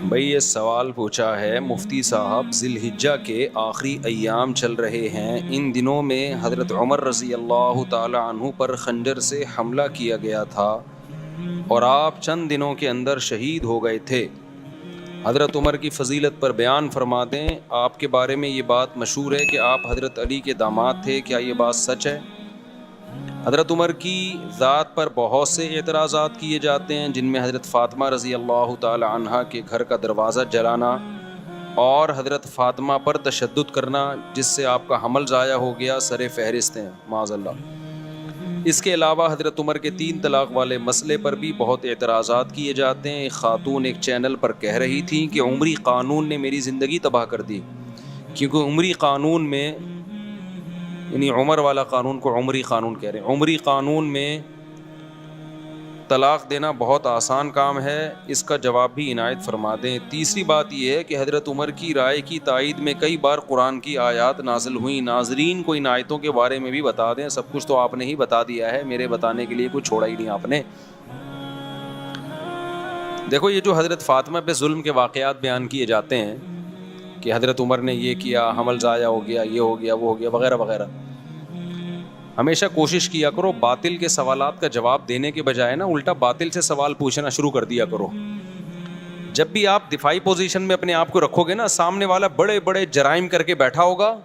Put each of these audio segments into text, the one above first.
بھئی یہ سوال پوچھا ہے مفتی صاحب، ذی الحجہ کے آخری ایام چل رہے ہیں، ان دنوں میں حضرت عمر رضی اللہ تعالی عنہ پر خنجر سے حملہ کیا گیا تھا اور آپ چند دنوں کے اندر شہید ہو گئے تھے۔ حضرت عمر کی فضیلت پر بیان فرما دیں۔ آپ کے بارے میں یہ بات مشہور ہے کہ آپ حضرت علی کے داماد تھے، کیا یہ بات سچ ہے؟ حضرت عمر کی ذات پر بہت سے اعتراضات کیے جاتے ہیں، جن میں حضرت فاطمہ رضی اللہ تعالی عنہا کے گھر کا دروازہ جلانا اور حضرت فاطمہ پر تشدد کرنا، جس سے آپ کا حمل ضائع ہو گیا، سر فہرست ہیں معاذ اللہ۔ اس کے علاوہ حضرت عمر کے 3 طلاق والے مسئلے پر بھی بہت اعتراضات کیے جاتے ہیں۔ ایک خاتون ایک چینل پر کہہ رہی تھی کہ عمری قانون نے میری زندگی تباہ کر دی، کیونکہ عمری قانون میں، یعنی عمر والا قانون کو عمری قانون کہہ رہے ہیں، عمری قانون میں طلاق دینا بہت آسان کام ہے، اس کا جواب بھی عنایت فرما دیں۔ تیسری بات یہ ہے کہ حضرت عمر کی رائے کی تائید میں کئی بار قرآن کی آیات نازل ہوئیں۔ ناظرین کو ان آیتوں کے بارے میں بھی بتا دیں، سب کچھ تو آپ نے ہی بتا دیا ہے، میرے بتانے کے لیے کچھ چھوڑا ہی نہیں آپ نے۔ دیکھو، یہ جو حضرت فاطمہ پہ ظلم کے واقعات بیان کیے جاتے ہیں کہ حضرت عمر نے یہ کیا، حمل ضائع ہو گیا، یہ ہو گیا، وہ ہو گیا، وغیرہ وغیرہ، ہمیشہ کوشش کیا کرو باطل کے سوالات کا جواب دینے کے بجائے نا الٹا باطل سے سوال پوچھنا شروع کر دیا کرو۔ جب بھی آپ دفاعی پوزیشن میں اپنے آپ کو رکھو گے نا، سامنے والا بڑے بڑے جرائم کر کے بیٹھا ہوگا،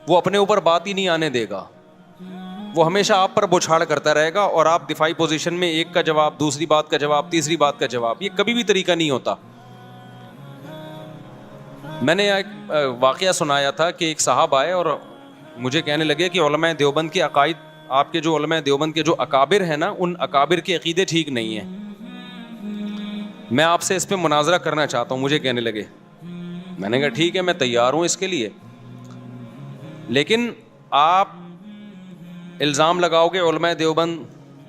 وہ اپنے اوپر بات ہی نہیں آنے دے گا، وہ ہمیشہ آپ پر بوچھاڑ کرتا رہے گا، اور آپ دفاعی پوزیشن میں ایک کا جواب، دوسری بات کا جواب، تیسری بات کا جواب، یہ کبھی بھی طریقہ نہیں ہوتا۔ میں نے ایک واقعہ سنایا تھا کہ ایک صاحب آئے اور مجھے کہنے لگے کہ علماء دیوبند کے عقائد، آپ کے جو علماء دیوبند کے جو اکابر ہیں نا، ان اکابر کے عقیدے ٹھیک نہیں ہیں، میں آپ سے اس پہ مناظرہ کرنا چاہتا ہوں، مجھے کہنے لگے۔ میں نے کہا ٹھیک ہے، میں تیار ہوں اس کے لیے، لیکن آپ الزام لگاؤ گے علماء دیوبند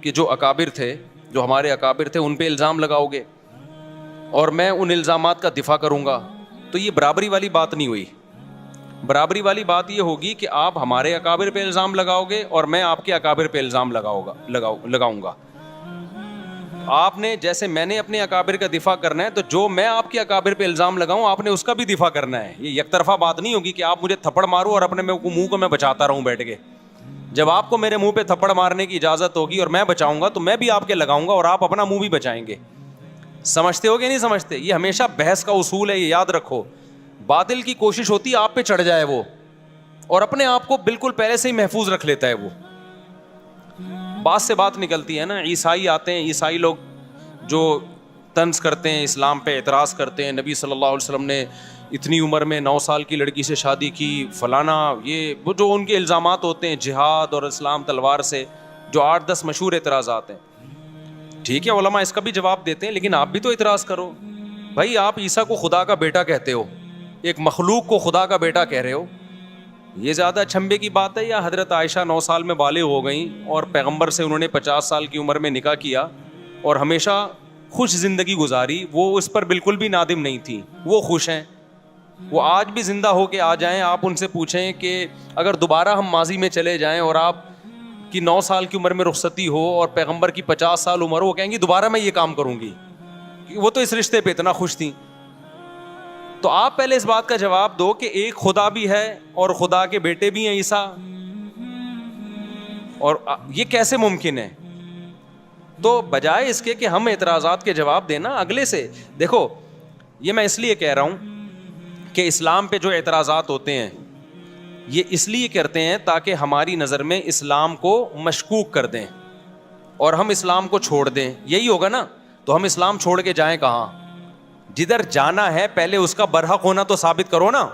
کے جو اکابر تھے، جو ہمارے اکابر تھے، ان پہ الزام لگاؤ گے اور میں ان الزامات کا دفاع کروں گا، تو یہ برابری والی بات نہیں ہوئی۔ برابری والی بات یہ ہوگی کہ آپ ہمارے اکابر پہ الزام لگاؤ گے اور میں آپ کے اکابر پہ الزام لگاؤں گا۔ آپ نے، جیسے میں نے اپنے اکابر کا دفاع کرنا ہے، تو جو میں آپ کے اکابر پہ الزام لگاؤں آپ نے اس کا بھی دفاع کرنا ہے۔ یہ یک طرفہ بات نہیں ہوگی کہ آپ مجھے تھپڑ مارو اور اپنے منہ کو میں بچاتا رہوں بیٹھ کے۔ جب آپ کو میرے منہ پہ تھپڑ مارنے کی اجازت ہوگی اور میں بچاؤں گا، تو میں بھی آپ کے لگاؤں گا اور آپ اپنا منہ بھی بچائیں گے۔ سمجھتے ہو کہ نہیں سمجھتے؟ یہ ہمیشہ بحث کا اصول ہے، یہ یاد رکھو۔ باطل کی کوشش ہوتی ہے آپ پہ چڑھ جائے وہ، اور اپنے آپ کو بالکل پہلے سے ہی محفوظ رکھ لیتا ہے وہ۔ بات سے بات نکلتی ہے نا، عیسائی آتے ہیں، عیسائی لوگ جو طنز کرتے ہیں، اسلام پہ اعتراض کرتے ہیں، نبی صلی اللہ علیہ وسلم نے اتنی عمر میں 9 سال کی لڑکی سے شادی کی، فلانا، یہ وہ جو ان کے الزامات ہوتے ہیں جہاد اور اسلام تلوار سے، جو 8-10 مشہور اعتراضات ہیں۔ ٹھیک ہے، علماء اس کا بھی جواب دیتے ہیں، لیکن آپ بھی تو اعتراض کرو۔ بھائی آپ عیسیٰ کو خدا کا بیٹا کہتے ہو، ایک مخلوق کو خدا کا بیٹا کہہ رہے ہو، یہ زیادہ چھمبے کی بات ہے؟ یا حضرت عائشہ 9 سال میں بالغ ہو گئیں اور پیغمبر سے انہوں نے 50 سال کی عمر میں نکاح کیا اور ہمیشہ خوش زندگی گزاری، وہ اس پر بالکل بھی نادم نہیں تھی، وہ خوش ہیں، وہ آج بھی زندہ ہو کے آ جائیں، آپ ان سے پوچھیں کہ اگر دوبارہ ہم ماضی میں چلے جائیں اور آپ کی 9 سال کی عمر میں رخصتی ہو اور پیغمبر کی 50 سال عمر ہو، وہ کہیں گی دوبارہ میں یہ کام کروں گی، وہ تو اس رشتے پہ اتنا خوش تھیں۔ تو آپ پہلے اس بات کا جواب دو کہ ایک خدا بھی ہے اور خدا کے بیٹے بھی ہیں عیسیٰ، اور یہ کیسے ممکن ہے؟ تو بجائے اس کے کہ ہم اعتراضات کے جواب دینا اگلے سے، دیکھو یہ میں اس لیے کہہ رہا ہوں کہ اسلام پہ جو اعتراضات ہوتے ہیں یہ اس لیے کرتے ہیں تاکہ ہماری نظر میں اسلام کو مشکوک کر دیں اور ہم اسلام کو چھوڑ دیں، یہی ہوگا نا؟ تو ہم اسلام چھوڑ کے جائیں کہاں؟ جدھر جانا ہے پہلے اس کا برحق ہونا تو ثابت کرو نا۔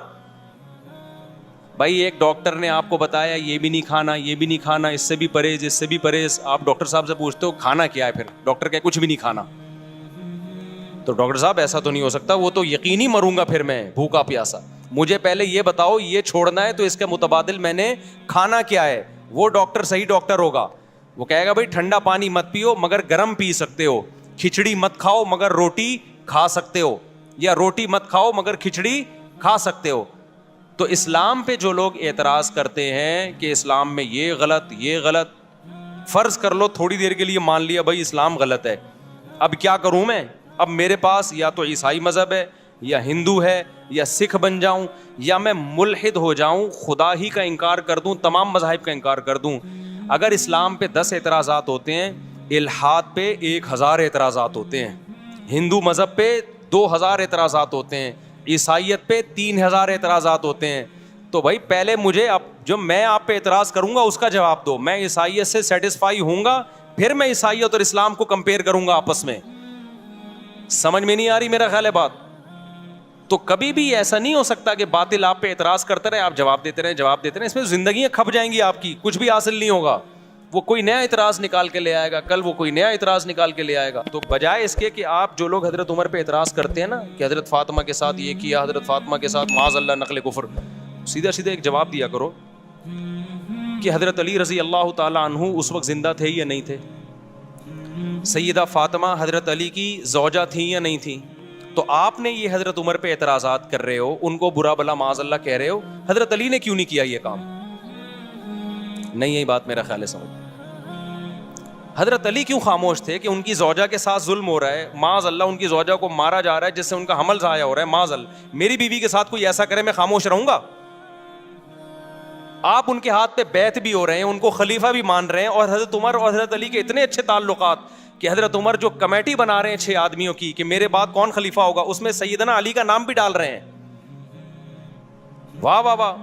بھائی ایک ڈاکٹر نے آپ کو بتایا یہ بھی نہیں کھانا، یہ بھی نہیں کھانا، اس سے بھی پرہیز، اس سے بھی پرہیز، آپ ڈاکٹر صاحب سے پوچھتے ہو کھانا کیا ہے، پھر ڈاکٹر کہے کچھ بھی نہیں کھانا، تو ڈاکٹر صاحب ایسا تو نہیں ہو سکتا، وہ تو یقینی مروں گا پھر میں بھوکا پیاسا، مجھے پہلے یہ بتاؤ یہ چھوڑنا ہے تو اس کے متبادل میں نے کھانا کیا ہے۔ وہ ڈاکٹر صحیح ڈاکٹر ہوگا، وہ کہے گا بھائی ٹھنڈا پانی مت پیو مگر گرم پی سکتے ہو، کھچڑی مت کھاؤ مگر روٹی کھا سکتے ہو، یا روٹی مت کھاؤ مگر کھچڑی کھا سکتے ہو۔ تو اسلام پہ جو لوگ اعتراض کرتے ہیں کہ اسلام میں یہ غلط یہ غلط، فرض کر لو تھوڑی دیر کے لیے مان لیا بھائی اسلام غلط ہے، اب کیا کروں میں؟ اب میرے پاس یا تو عیسائی مذہب ہے یا ہندو ہے یا سکھ بن جاؤں یا میں ملحد ہو جاؤں, خدا ہی کا انکار کر دوں, تمام مذاہب کا انکار کر دوں. اگر اسلام پہ 10 اعتراضات ہوتے ہیں, الحاد پہ 1000 اعتراضات ہوتے ہیں, ہندو مذہب پہ 2000 اعتراضات ہوتے ہیں, عیسائیت پہ 3000 اعتراضات ہوتے ہیں. تو بھائی پہلے مجھے جو میں آپ پہ اعتراض کروں گا اس کا جواب دو. میں عیسائیت سے سیٹسفائی ہوں گا, پھر میں عیسائیت اور اسلام کو کمپیئر کروں گا آپس میں. سمجھ میں نہیں آ رہی میرا خیال ہے بات؟ تو کبھی بھی ایسا نہیں ہو سکتا کہ باطل آپ پہ اعتراض کرتے رہے, آپ جواب دیتے رہیں, اس میں زندگیاں کھپ جائیں گی آپ کی, کچھ بھی حاصل نہیں ہوگا. وہ کوئی نیا اعتراض نکال کے لے آئے گا, کل وہ کوئی نیا اعتراض نکال کے لے آئے گا. تو بجائے اس کے کہ آپ جو لوگ حضرت عمر پہ اعتراض کرتے ہیں نا کہ حضرت فاطمہ کے ساتھ یہ کیا, حضرت فاطمہ کے ساتھ معاذ اللہ نقل کفر, سیدھا سیدھا ایک جواب دیا کرو کہ حضرت علی رضی اللہ تعالیٰ عنہ اس وقت زندہ تھے یا نہیں تھے, سیدہ فاطمہ حضرت علی کی زوجہ تھیں یا نہیں تھیں. تو آپ نے یہ حضرت عمر پہ اعتراضات کر رہے ہو, ان کو برا بلا معاذ اللہ کہہ رہے ہو, حضرت علی نے کیوں نہیں کیا یہ کام؟ نہیں, یہی بات میرا خیال ہے سمجھ. حضرت علی کیوں خاموش تھے کہ ان کی زوجہ کے ساتھ ظلم ہو رہا ہے, معاذ اللہ ان کی زوجہ کو مارا جا رہا ہے جس سے ان کا حمل ضائع ہو رہا ہے, معاذ اللہ. میری بیوی کے ساتھ کوئی ایسا کرے میں خاموش رہوں گا؟ آپ ان کے ہاتھ پہ بیعت بھی ہو رہے ہیں, ان کو خلیفہ بھی مان رہے ہیں, اور حضرت عمر اور حضرت علی کے اتنے اچھے تعلقات کہ حضرت عمر جو کمیٹی بنا رہے ہیں 6 آدمیوں کی کہ میرے بعد کون خلیفہ ہوگا, اس میں سیدنا علی کا نام بھی ڈال رہے ہیں. واہ واہ واہ.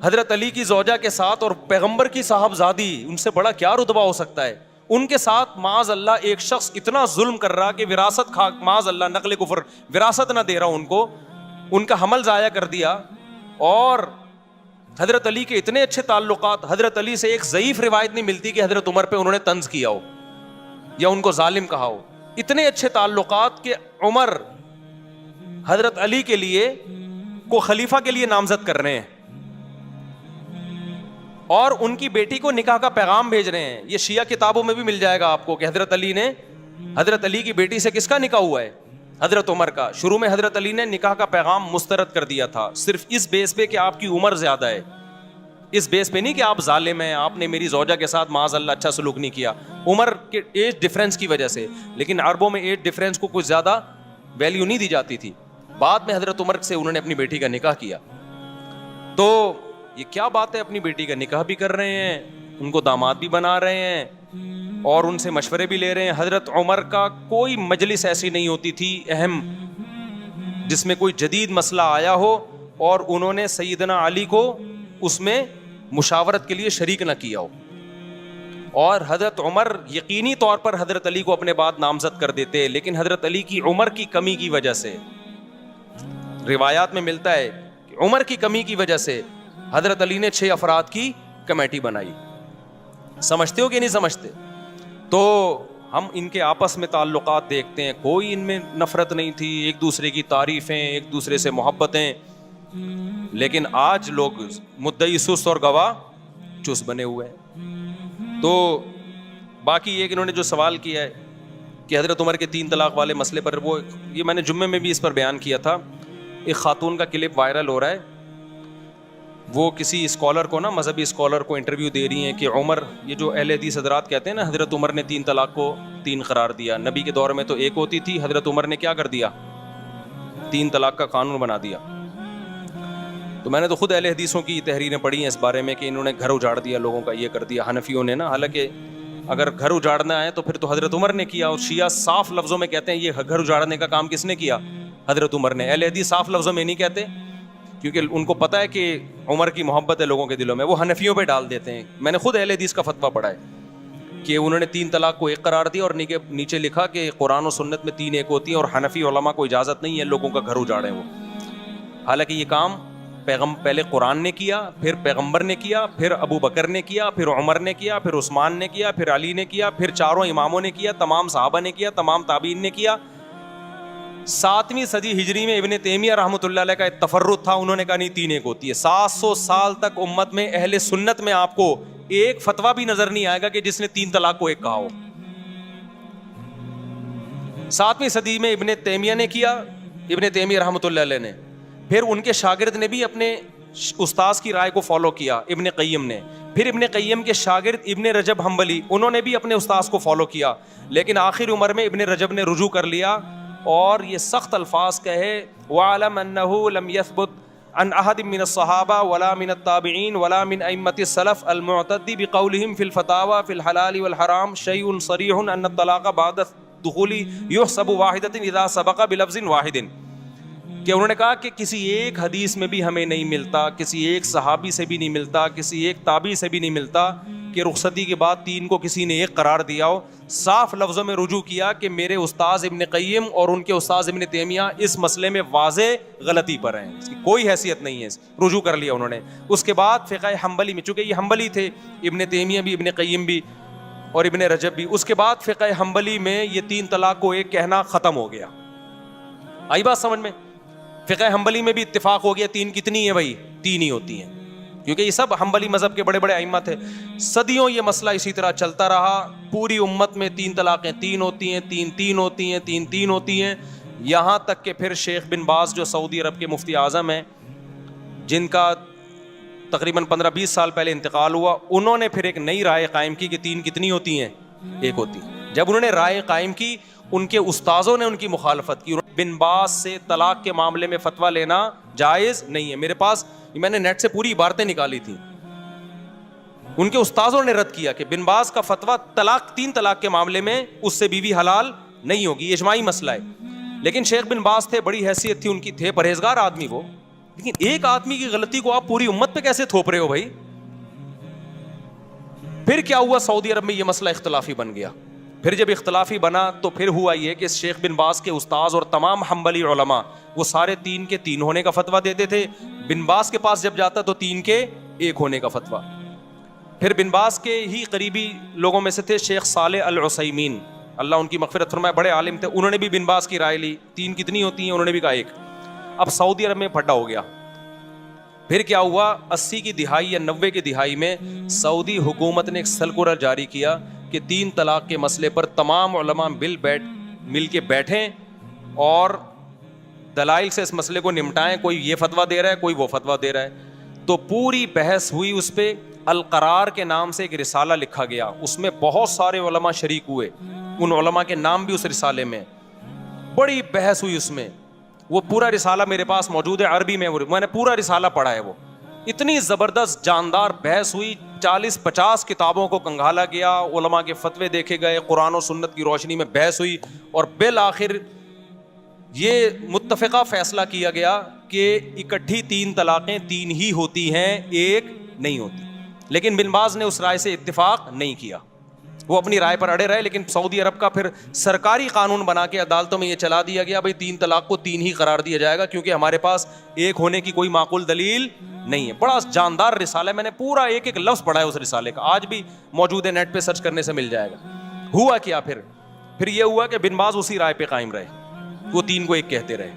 حضرت علی کی زوجہ کے ساتھ اور پیغمبر کی صاحبزادی, ان سے بڑا کیا رتبہ ہو سکتا ہے, ان کے ساتھ معاذ اللہ ایک شخص اتنا ظلم کر رہا کہ وراثت کھا, معاذ اللہ نقل کفر, وراثت نہ دے رہا ان کو, ان کا حمل ضائع کر دیا. اور حضرت علی کے اتنے اچھے تعلقات, حضرت علی سے ایک ضعیف روایت نہیں ملتی کہ حضرت عمر پہ انہوں نے طنز کیا ہو یا ان کو ظالم کہا ہو. اتنے اچھے تعلقات کہ عمر حضرت علی کے لیے کو خلیفہ کے لیے نامزد کر رہے ہیں اور ان کی بیٹی کو نکاح کا پیغام بھیج رہے ہیں. یہ شیعہ کتابوں میں بھی مل جائے گا آپ کو کہ حضرت علی نے, حضرت علی کی بیٹی سے کس کا نکاح ہوا ہے؟ حضرت عمر کا. شروع میں حضرت علی نے نکاح کا پیغام مسترد کر دیا تھا, صرف اس بیس پہ کہ آپ کی عمر زیادہ ہے, اس بیس پہ نہیں کہ آپ ظالم ہیں, آپ نے میری زوجہ کے ساتھ معاذ اللہ اچھا سلوک نہیں کیا, عمر کے ایج ڈفرینس کی وجہ سے. لیکن عربوں میں ایج ڈفرینس کو کچھ زیادہ ویلیو نہیں دی جاتی تھی. بعد میں حضرت عمر سے انہوں نے اپنی بیٹی کا نکاح کیا. تو یہ کیا بات ہے, اپنی بیٹی کا نکاح بھی کر رہے ہیں, ان کو داماد بھی بنا رہے ہیں اور ان سے مشورے بھی لے رہے ہیں. حضرت عمر کا کوئی مجلس ایسی نہیں ہوتی تھی اہم جس میں کوئی جدید مسئلہ آیا ہو اور انہوں نے سیدنا علی کو اس میں مشاورت کے لیے شریک نہ کیا ہو. اور حضرت عمر یقینی طور پر حضرت علی کو اپنے بعد نامزد کر دیتے, لیکن حضرت علی کی عمر کی کمی کی وجہ سے, روایات میں ملتا ہے کہ عمر کی کمی کی وجہ سے حضرت علی نے 6 افراد کی کمیٹی بنائی. سمجھتے ہو کہ نہیں سمجھتے؟ تو ہم ان کے آپس میں تعلقات دیکھتے ہیں, کوئی ان میں نفرت نہیں تھی, ایک دوسرے کی تعریفیں, ایک دوسرے سے محبتیں. لیکن آج لوگ مدعی سست اور گواہ چست بنے ہوئے ہیں. تو باقی یہ کہ انہوں نے جو سوال کیا ہے کہ حضرت عمر کے 3 طلاق والے مسئلے پر, وہ یہ میں نے جمعے میں بھی اس پر بیان کیا تھا. ایک خاتون کا کلپ وائرل ہو رہا ہے, وہ کسی اسکالر کو نا, مذہبی اسکالر کو انٹرویو دے رہی ہیں کہ عمر, یہ جو اہل حدیث حضرات کہتے ہیں نا حضرت عمر نے 3 طلاق کو 3 قرار دیا, نبی کے دور میں تو 1 ہوتی تھی, حضرت عمر نے کیا کر دیا, 3 طلاق کا قانون بنا دیا. تو میں نے تو خود اہل حدیثوں کی تحریریں پڑھی ہیں اس بارے میں کہ انہوں نے گھر اجاڑ دیا لوگوں کا, یہ کر دیا حنفیوں نے نا. حالانکہ اگر گھر اجاڑنا ہے تو پھر تو حضرت عمر نے کیا, اور شیعہ صاف لفظوں میں کہتے ہیں یہ گھر اجاڑنے کا کام کس نے کیا, حضرت عمر نے. اہل حدیث صاف لفظوں میں نہیں کہتے کیونکہ ان کو پتہ ہے کہ عمر کی محبت ہے لوگوں کے دلوں میں, وہ حنفیوں پہ ڈال دیتے ہیں. میں نے خود اہل حدیث کا فتویٰ پڑھا ہے کہ انہوں نے 3 طلاق کو 1 قرار دیا اور نیچے لکھا کہ قرآن و سنت میں 3 1 ہوتی ہیں, اور حنفی علماء کو اجازت نہیں ہے لوگوں کا گھر اجاڑیں وہ. حالانکہ یہ کام پہلے قرآن نے کیا, پھر پیغمبر نے کیا, پھر ابو بکر نے کیا, پھر عمر نے کیا, پھر عثمان نے کیا, پھر علی نے کیا, پھر 4 اماموں نے کیا, تمام صحابہ نے کیا, تمام تابعین نے کیا. 7ویں صدی ہجری میں ابن تیمیہ رحمۃ اللہ علیہ کا ایک تفرد تھا, انہوں نے کہا نہیں 3 1 ہوتی ہے. 700 سال تک امت میں اہل سنت میں آپ کو ایک فتویٰ بھی نظر نہیں آئے گا کہ جس نے 3 طلاق کو 1 کہا ہو. 7ویں صدی میں ابن تیمیہ نے کیا, ابن تیمیہ رحمۃ اللہ علیہ نے, پھر ان کے شاگرد نے بھی اپنے استاذ کی رائے کو فالو کیا, ابن قیم نے, پھر ابن قیم کے شاگرد ابن رجب حنبلی, انہوں نے بھی اپنے استاذ کو فالو کیا. لیکن آخر عمر میں ابن رجب نے رجوع کر لیا اور یہ سخت الفاظ کہے وَعَلَمْ أَنَّهُ لَمْ يَثْبُتْ عن أحد من الصحابة ولا من التابعين ولا من أئمة السلف المعتد بقولهم في الفتاوى في الحلال والحرام شيء صريح أن الطلاق بعد الدخول يحسب واحدة إذا سبق بلفظ واحد، کہ انہوں نے کہا کہ کسی ایک حدیث میں بھی ہمیں نہیں ملتا، کسی ایک صحابی سے بھی نہیں ملتا، کسی ایک تابعی سے بھی نہیں ملتا کہ رخصتی کے بعد 3 کو کسی نے ایک قرار دیا ہو۔ صاف لفظوں میں رجوع کیا کہ میرے استاذ ابن قیم اور ان کے استاذ ابن تیمیہ اس مسئلے میں واضح غلطی پر ہیں، اس کی کوئی حیثیت نہیں ہے، رجوع کر لیا انہوں نے۔ اس کے بعد فقہ حنبلی میں، چونکہ یہ حنبلی تھے، ابن تیمیہ بھی ابن قیم بھی اور ابن رجب بھی، اس کے بعد فقہ حنبلی میں یہ 3 طلاق کو ایک کہنا ختم ہو گیا۔ آئی بات سمجھ میں؟ فقہ حنبلی میں بھی اتفاق ہو گیا 3 کتنی ہیں بھائی؟ 3 ہی ہوتی ہیں، کیونکہ یہ سب حنبلی مذہب کے بڑے بڑے ائمہ تھے۔ صدیوں یہ مسئلہ اسی طرح چلتا رہا، پوری امت میں 3 طلاقیں 3 ہوتی ہیں، 3 ہوتی ہیں، 3 ہوتی ہیں، یہاں تک کہ پھر شیخ بن باز جو سعودی عرب کے مفتی اعظم ہیں، جن کا تقریباً 15-20 سال پہلے انتقال ہوا، انہوں نے پھر ایک نئی رائے قائم کی کہ 3 کتنی ہوتی ہیں؟ 1 ہوتی ہیں۔ جب انہوں نے رائے قائم کی، ان کے استاذوں نے ان کی مخالفت کی۔ بن باز سے طلاق کے معاملے میں فتویٰ لینا جائز نہیں ہے۔ میرے پاس میں نے نیٹ سے پوری عبارتیں نکالی تھیں، ان کے استاذوں نے رد کیا کہ بن باز کا فتویٰ 3 طلاق کے معاملے میں اس سے بیوی حلال نہیں ہوگی، اجماعی مسئلہ ہے۔ لیکن شیخ بن باز تھے، بڑی حیثیت تھی ان کی، تھے پرہیزگار آدمی وہ، لیکن ایک آدمی کی غلطی کو آپ پوری امت پہ کیسے تھوپ رہے ہو بھائی؟ پھر کیا ہوا؟ سعودی عرب میں یہ مسئلہ اختلافی بن گیا۔ پھر جب اختلافی بنا تو پھر ہوا یہ کہ شیخ بن باز کے استاذ اور تمام حنبلی علماء وہ سارے 3 کے 3 ہونے کا فتویٰ دیتے تھے، بن باز کے پاس جب جاتا تو 3 کے 1 ہونے کا فتویٰ۔ پھر بن باز کے ہی قریبی لوگوں میں سے تھے شیخ صالح العثیمین، اللہ ان کی مغفرت فرمائے، بڑے عالم تھے، انہوں نے بھی بن باز کی رائے لی، 3 کتنی ہوتی ہیں؟ انہوں نے بھی کہا 1۔ اب سعودی عرب میں پھڈا ہو گیا۔ پھر کیا ہوا؟ 80 کی دہائی یا 90 کی دہائی میں سعودی حکومت نے ایک سرکولر جاری کیا کہ 3 طلاق کے مسئلے پر تمام علماء مل کے بیٹھیں اور دلائل سے اس مسئلے کو نمٹائیں، کوئی یہ فتویٰ دے رہا ہے، کوئی وہ فتویٰ دے رہا ہے۔ تو پوری بحث ہوئی، اس پہ القرار کے نام سے ایک رسالہ لکھا گیا، اس میں بہت سارے علماء شریک ہوئے، ان علماء کے نام بھی اس رسالے میں، بڑی بحث ہوئی اس میں۔ وہ پورا رسالہ میرے پاس موجود ہے عربی میں نے پورا رسالہ پڑھا ہے۔ وہ اتنی زبردست جاندار بحث ہوئی، 40-50 کتابوں کو کنگھالا گیا، علماء کے فتوے دیکھے گئے، قرآن و سنت کی روشنی میں بحث ہوئی، اور بالآخر یہ متفقہ فیصلہ کیا گیا کہ اکٹھی 3 طلاقیں 3 ہی ہوتی ہیں، 1 نہیں ہوتی۔ لیکن بن باز نے اس رائے سے اتفاق نہیں کیا، وہ اپنی رائے پر اڑے رہے، لیکن سعودی عرب کا پھر سرکاری قانون بنا کے عدالتوں میں یہ چلا دیا گیا بھائی 3 طلاق کو 3 ہی قرار دیا جائے گا، کیونکہ ہمارے پاس 1 ہونے کی کوئی معقول دلیل نہیں ہے۔ بڑا جاندار رسالہ ہے، میں نے پورا ایک لفظ پڑھا ہے اس رسالے کا، آج بھی موجود ہے، نیٹ پہ سرچ کرنے سے مل جائے گا۔ ہوا کیا پھر یہ ہوا کہ بن باز اسی رائے پہ قائم رہے، وہ 3 کو 1 کہتے رہے۔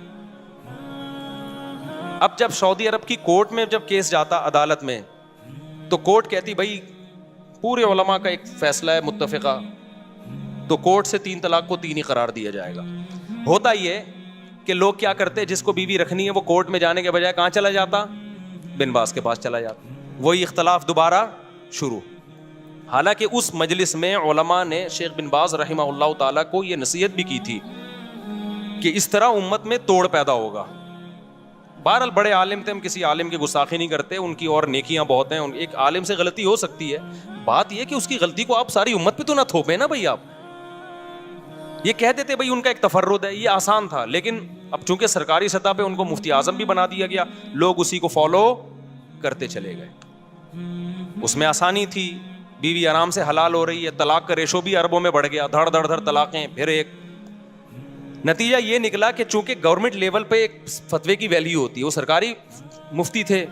اب جب سعودی عرب کی کورٹ میں جب کیس جاتا عدالت میں، تو کورٹ کہتی بھائی پورے علماء کا ایک فیصلہ ہے متفقہ، تو کورٹ سے 3 طلاق کو 3 ہی قرار دیا جائے گا۔ ہوتا یہ کہ لوگ کیا کرتے، جس کو بیوی رکھنی ہے وہ کورٹ میں جانے کے بجائے کہاں چلا جاتا؟ بن باز کے پاس چلا جاتا، وہی اختلاف دوبارہ شروع۔ حالانکہ اس مجلس میں علماء نے شیخ بن باز رحمہ اللہ تعالیٰ کو یہ نصیحت بھی کی تھی کہ اس طرح امت میں توڑ پیدا ہوگا۔ بہرحال بڑے عالم تھے، ہم کسی عالم کی گستاخی نہیں کرتے، ان کی اور نیکیاں بہت ہیں، ایک عالم سے غلطی ہو سکتی ہے، بات یہ کہ اس کی غلطی کو آپ ساری امت پہ تو نہ تھوپیں نا بھائی۔ آپ یہ کہہ دیتے بھائی ان کا ایک تفرد ہے، یہ آسان تھا، لیکن اب چونکہ سرکاری سطح پہ ان کو مفتی اعظم بھی بنا دیا گیا، لوگ اسی کو فالو کرتے چلے گئے۔ اس میں آسانی تھی، بیوی آرام سے حلال ہو رہی ہے، طلاق کا ریشو بھی اربوں میں بڑھ گیا، دھڑ دھڑ دھڑ طلاقیں، پھر ایک۔ نتیجہ یہ نکلا کہ چونکہ گورنمنٹ لیول پہ ایک فتوے کی ویلیو ہوتی ہے، وہ سرکاری مفتی تھے،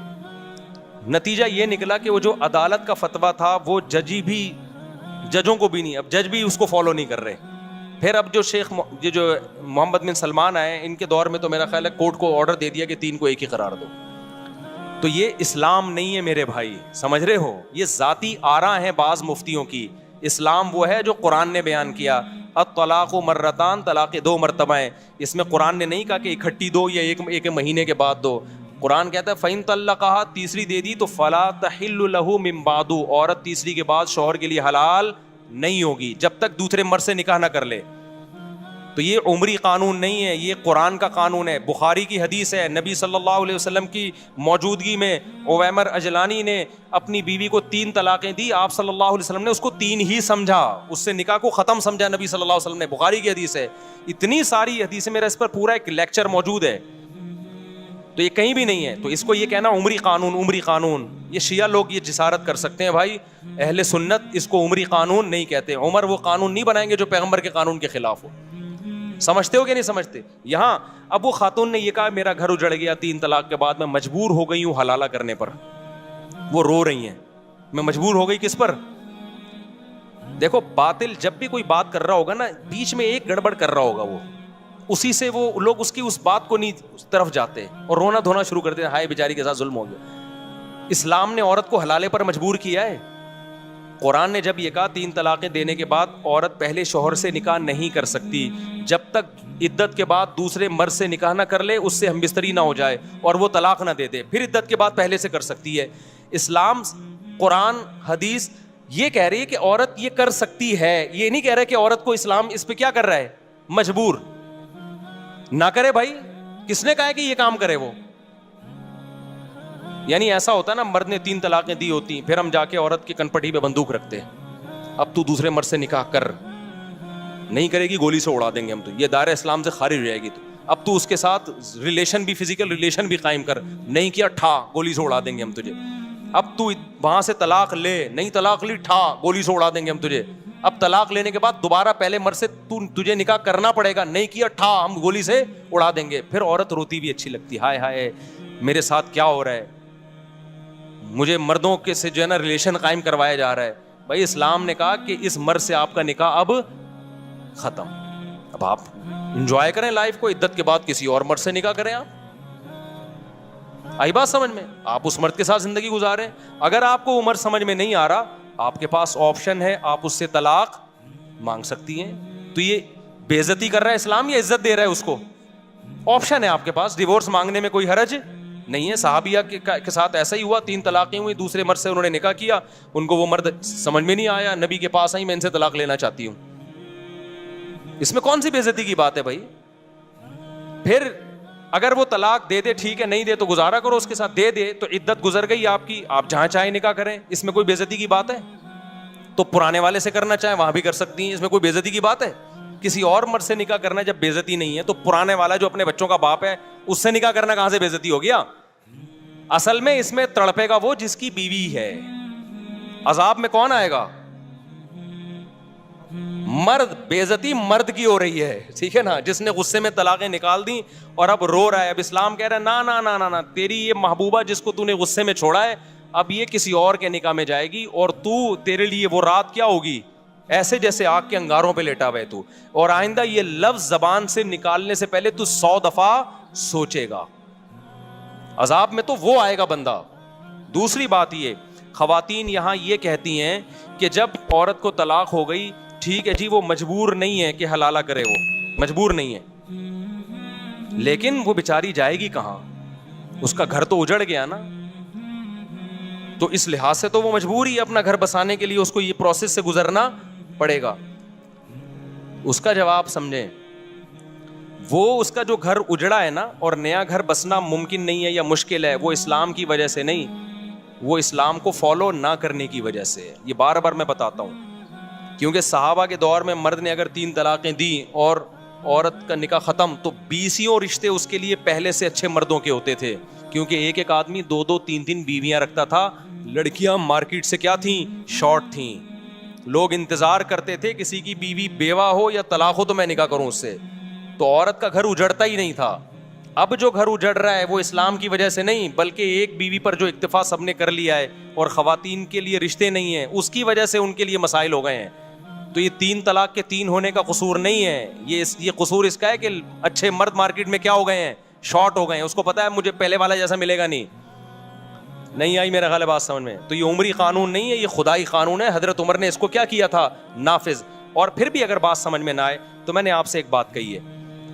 نتیجہ یہ نکلا کہ وہ جو عدالت کا فتویٰ تھا وہ ججوں کو بھی نہیں، اب جج بھی اس کو فالو نہیں کر رہے۔ پھر اب جو جو محمد بن سلمان آئے، ان کے دور میں تو میرا خیال ہے کورٹ کو آرڈر دے دیا کہ 3 کو 1 ہی قرار دو۔ تو یہ اسلام نہیں ہے میرے بھائی، سمجھ رہے ہو؟ یہ ذاتی آراء ہیں بعض مفتیوں کی۔ اسلام وہ ہے جو قرآن نے بیان کیا، الطلاق مرتان، طلاق 2 مرتبہ ہیں۔ اس میں قرآن نے نہیں کہا کہ اکٹھی دو یا ایک مہینے کے بعد دو، قرآن کہتا ہے فَإِن طَلَّقَهَا، تیسری دے دی تو فَلَا تَحِلُّ لَهُ مِن بَعْدُ، عورت تیسری کے بعد شوہر کے لیے حلال نہیں ہوگی جب تک دوسرے مرد سے نکاح نہ کر لے۔ تو یہ عمری قانون نہیں ہے, یہ قرآن کا قانون ہے. بخاری کی حدیث ہے, نبی صلی اللہ علیہ وسلم کی موجودگی میں عویمر اجلانی نے اپنی بیوی کو 3 طلاقیں دی. آپ صلی اللہ علیہ وسلم نے اس کو 3 ہی سمجھا, اس سے نکاح کو ختم سمجھا نبی صلی اللہ علیہ وسلم نے. بخاری کی حدیث ہے. اتنی ساری حدیثیں, میرا اس پر پورا ایک لیکچر موجود ہے, تو یہ کہیں بھی نہیں ہے. تو اس کو یہ کہنا عمری قانون, عمری قانون, یہ شیعہ لوگ یہ جسارت کر سکتے ہیں بھائی. اہل سنت اس کو عمری قانون نہیں کہتے. عمر وہ قانون نہیں بنائیں گے جو پیغمبر کے قانون کے خلاف ہو. سمجھتے ہو کہ نہیں سمجھتے؟ یہاں اب وہ خاتون نے یہ کہا میرا گھر اجڑ گیا 3 طلاق کے بعد, میں مجبور ہو گئی ہوں حلالہ کرنے پر. وہ رو رہی ہیں, میں مجبور ہو گئی کس پر؟ دیکھو باطل جب بھی کوئی بات کر رہا ہوگا نا, بیچ میں ایک گڑبڑ کر رہا ہوگا, وہ اسی سے وہ لوگ اس کی اس بات کو نہیں اس طرف جاتے اور رونا دھونا شروع کرتے ہیں, ہائے بیچاری کے ساتھ ظلم ہو گیا. اسلام نے عورت کو حلالے پر مجبور کیا ہے. قرآن نے جب یہ کہا 3 طلاقیں دینے کے بعد عورت پہلے شوہر سے نکاح نہیں کر سکتی جب تک عدت کے بعد دوسرے مرد سے نکاح نہ کر لے, اس سے ہم بستری نہ ہو جائے اور وہ طلاق نہ دے دے, پھر عدت کے بعد پہلے سے کر سکتی ہے. اسلام, قرآن, حدیث یہ کہہ رہی ہے کہ عورت یہ کر سکتی ہے, یہ نہیں کہہ رہا کہ عورت کو اسلام اس پہ کیا کر رہا ہے, مجبور نہ کرے. بھائی کس نے کہا ہے کہ یہ کام کرے وہ؟ یعنی ایسا ہوتا ہے نا, مرد نے 3 طلاقیں دی ہوتی, پھر ہم جا کے عورت کی کنپٹی پہ بندوق رکھتے, اب تو دوسرے مرد سے نکاح کر, نہیں کرے گی گولی سے اڑا دیں گے ہم, تو یہ دائرہ اسلام سے خارج ہو جائے گی. تو اب تو اس کے ساتھ ریلیشن بھی, فزیکل ریلیشن بھی قائم کر, نہیں کیا ٹھا گولی سے اڑا دیں گے ہم تجھے. اب تو وہاں سے طلاق لے, نہیں طلاق لی ٹھا گولی سے اڑا دیں گے ہم تجھے. اب طلاق لینے کے بعد دوبارہ پہلے مرد سے تجھے نکاح کرنا پڑے گا, نہیں کیا ٹھا ہم گولی سے اڑا دیں گے. پھر عورت روتی بھی اچھی لگتی, ہائے ہائے میرے ساتھ کیا ہو رہا ہے, مجھے مردوں کے سے جو ہے نا ریلیشن قائم کروایا جا رہا ہے. بھائی اسلام نے کہا کہ اس مرد سے آپ کا نکاح اب ختم, اب آپ انجوائے کریں لائف کو, عدت کے بعد کسی اور مرد سے نکاح کریں. آپ آئی بات سمجھ میں؟ آپ اس مرد کے ساتھ زندگی گزاریں. اگر آپ کو وہ مرد سمجھ میں نہیں آ رہا, آپ کے پاس آپشن ہے, آپ اس سے طلاق مانگ سکتی ہیں. تو یہ بے عزتی کر رہا ہے اسلام یا عزت دے رہا ہے اس کو؟ آپشن ہے آپ کے پاس, ڈیورس مانگنے میں کوئی حرج نہیں ہے. صحابیہ کے ساتھ ایسا ہی ہوا, 3 طلاقیں ہوئی, دوسرے مرد سے انہوں نے نکاح کیا, ان کو وہ مرد سمجھ میں نہیں آیا, نبی کے پاس آئی, میں ان سے طلاق لینا چاہتی ہوں. اس میں کون سی بے عزتی کی بات ہے بھائی؟ پھر اگر وہ طلاق دے دے ٹھیک ہے, نہیں دے تو گزارا کرو اس کے ساتھ, دے دے تو عدت گزر گئی آپ کی, آپ جہاں چاہیں نکاح کریں, اس میں کوئی بے عزتی کی بات ہے؟ تو پرانے والے سے کرنا چاہیں وہاں بھی کر سکتی ہیں, اس میں کوئی بے عزتی کی بات ہے؟ کسی اور مرد سے نکاح کرنا جب بے عزتی نہیں ہے, تو پرانے والا جو اپنے بچوں کا باپ ہے اس سے نکاح کرنا کہاں سے بے عزتی ہو گیا؟ اصل میں اس میں تڑپے گا وہ جس کی بیوی ہے. عذاب میں کون آئے گا؟ مرد. بے عزتی مرد کی ہو رہی ہے, ٹھیک ہے نا, جس نے غصے میں طلاقیں نکال دی اور اب رو رہا ہے. اب اسلام کہہ رہا ہے نا نا نا نا نا, تیری یہ محبوبہ جس کو تو نے غصے میں چھوڑا ہے, اب یہ کسی اور کے نکاح میں جائے گی, اور تو تیرے لیے وہ رات کیا ہوگی, ایسے جیسے آگ کے انگاروں پہ لیٹا ہوئے تو, اور آئندہ یہ لفظ زبان سے نکالنے سے پہلے تو 100 دفعہ سوچے گا. عذاب میں تو وہ آئے گا بندہ. دوسری بات یہ, خواتین یہاں یہ کہتی ہیں کہ جب عورت کو طلاق ہو گئی, ٹھیک ہے جی, وہ مجبور نہیں ہے کہ حلالہ کرے, وہ مجبور نہیں ہے, لیکن وہ بیچاری جائے گی کہاں؟ اس کا گھر تو اجڑ گیا نا, تو اس لحاظ سے تو وہ مجبور ہی اپنا گھر بسانے کے لیے اس کو یہ پروسیس سے گزرنا پڑے گا. اس کا جواب سمجھیں, وہ اس کا جو گھر اجڑا ہے نا, اور نیا گھر بسنا ممکن نہیں ہے یا مشکل ہے, وہ اسلام کی وجہ سے نہیں, وہ اسلام کو فالو نہ کرنے کی وجہ سے. یہ بار بار میں بتاتا ہوں, کیونکہ صحابہ کے دور میں مرد نے اگر 3 طلاقیں دی اور عورت کا نکاح ختم, تو 20 رشتے اس کے لیے پہلے سے اچھے مردوں کے ہوتے تھے, کیونکہ ایک ایک آدمی 2 3 بیویاں رکھتا تھا. لڑکیاں مارکیٹ سے کیا تھیں, شارٹ تھیں. لوگ انتظار کرتے تھے کسی کی بیوی بیوہ ہو یا طلاق ہو تو میں نکاح کروں اس سے. تو عورت کا گھر اجڑتا ہی نہیں تھا. اب جو گھر اجڑ رہا ہے وہ اسلام کی وجہ سے نہیں, بلکہ ایک بیوی پر جو اکتفا سب نے کر لیا ہے اور خواتین کے لیے رشتے نہیں ہیں, اس کی وجہ سے ان کے لیے مسائل ہو گئے ہیں. تو یہ 3 طلاق کے 3 ہونے کا قصور نہیں ہے, یہ قصور اس کا ہے کہ اچھے مرد مارکیٹ میں کیا ہو گئے ہیں, شارٹ ہو گئے ہیں. اس کو پتا ہے مجھے پہلے والا جیسا ملے گا نہیں آئی میرا خیال ہے بات سمجھ میں. تو یہ عمری قانون نہیں ہے, یہ خدائی قانون ہے. حضرت عمر نے اس کو کیا کیا تھا, نافذ. اور پھر بھی اگر بات سمجھ میں نہ آئے تو میں نے آپ سے ایک بات کہی ہے